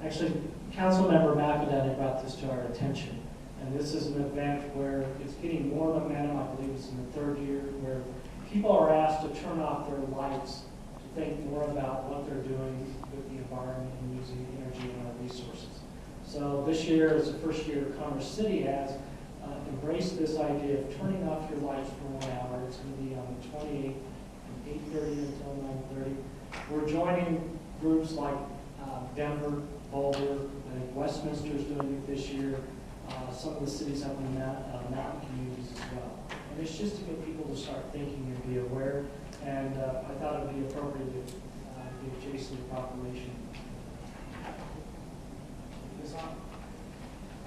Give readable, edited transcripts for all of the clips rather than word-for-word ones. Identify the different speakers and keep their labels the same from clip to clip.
Speaker 1: Actually, Councilmember McInerney brought this to our attention. And this is an event where it's getting more momentum. I believe it's in the third year, where people are asked to turn off their lights to think more about what they're doing with the environment and using energy and our resources. So this year is the first year Commerce City has embraced this idea of turning off your lights for 1 hour. It's going to be on the 28th from 8:30 until 9:30. We're joining groups like Denver, Boulder, I think Westminster is doing it this year. Some of the cities up in the mountain communities as well. And it's just to get people to start thinking and be aware. And I thought it would be appropriate to give Jason the proclamation.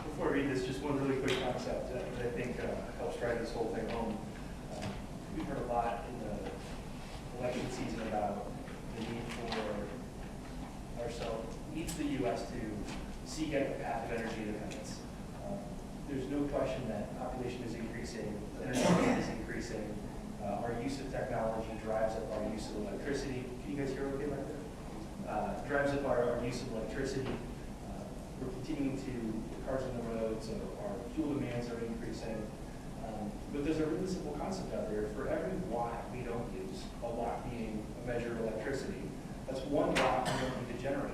Speaker 2: Before I read this, just one really quick concept that I think helps drive this whole thing home. We've heard a lot in the election season about the need for the U.S. to seek out a path of energy independence. There's no question that population is increasing, energy demand is increasing, our use of technology drives up our use of electricity. Can you guys hear okay like that? Drives up our use of electricity. We're continuing to, cars on the roads, our fuel demands are increasing. But there's a really simple concept out there. For every watt we don't use, a watt being a measure of electricity, that's 1 watt we don't need to generate.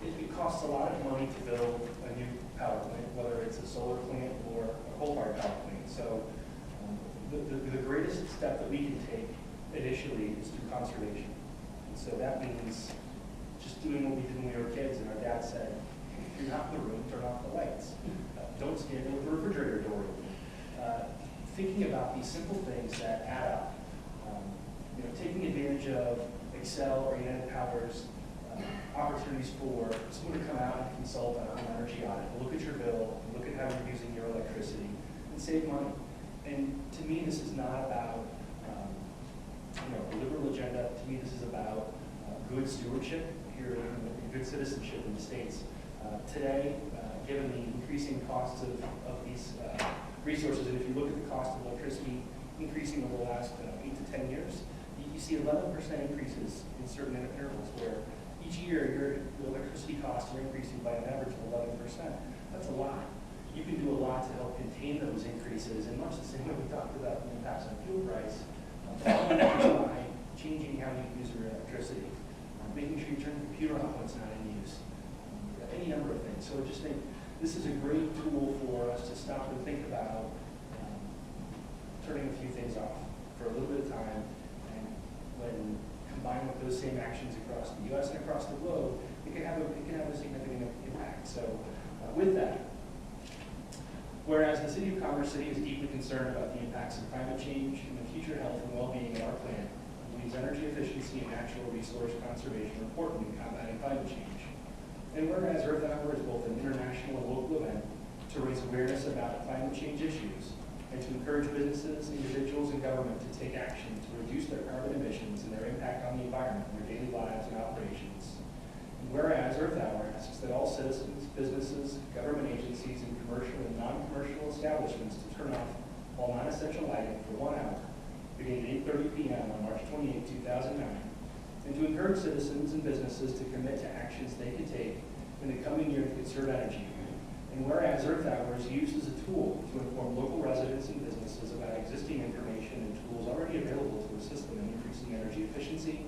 Speaker 2: It costs a lot of money to build a new power plant, whether it's a solar plant or a coal-fired power plant. So the greatest step that we can take initially is through conservation. And so that means just doing what we did when we were kids, and our dad said, if you're not in the room, turn off the lights. Don't stand with the refrigerator door open. Thinking about these simple things that add up. Taking advantage of Excel or United Power's opportunities for someone to come out and consult on an energy audit, look at your bill, look at how you're using your electricity, and save money. And to me, this is not about a liberal agenda. To me, this is about good stewardship here, good citizenship in the States. Today, given the increasing costs of these resources, and if you look at the cost of electricity increasing over the last 8 to 10 years, you see 11% increases in certain intervals where each year your electricity costs are increasing by an average of 11%. That's a lot. You can do a lot to help contain those increases, and much the same way we talked about the impacts on fuel price, by changing how you use your electricity, making sure you turn the computer off when it's not in use, any number of things. So I just think this is a great tool for us to stop and think about turning a few things off for a little bit of time, and when combined with those same actions across the U.S. and across the globe, it can have a significant impact. So with that, whereas the City of Commerce City is deeply concerned about the impacts of climate change and the future health and well-being of our planet, believes energy efficiency and natural resource conservation are important in combating climate change. And whereas Earth Hour is both an international and local event to raise awareness about climate change issues and to encourage businesses, individuals, and government to take action to reduce their carbon emissions and their impact on the environment in their daily lives and operations. And whereas Earth Hour asks that all citizens, businesses, government agencies, and commercial and non-commercial establishments to turn off all non-essential lighting for 1 hour, beginning at 8:30 p.m. on March 28, 2009, and to encourage citizens and businesses to commit to actions they can take in the coming year to conserve energy. And whereas Earth Hour is used as a tool to inform local residents and businesses about existing information and tools already available to assist them in increasing energy efficiency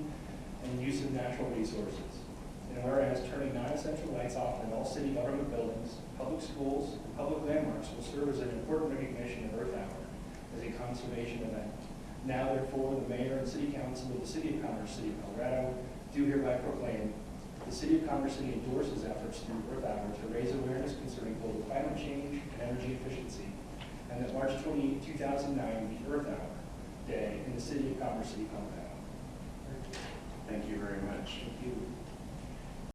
Speaker 2: and use of natural resources. And whereas turning non-essential lights off in all city government buildings, public schools, and public landmarks will serve as an important recognition of Earth Hour as a conservation event. Now, therefore, the Mayor and City Council of the City of Commerce City, Colorado, do hereby proclaim the City of Commerce City endorses efforts through Earth Hour to raise awareness concerning global climate change and energy efficiency, and that March 28, 2009 be Earth Hour Day in the City of Commerce City, Colorado.
Speaker 3: Thank you very much.
Speaker 2: Thank you.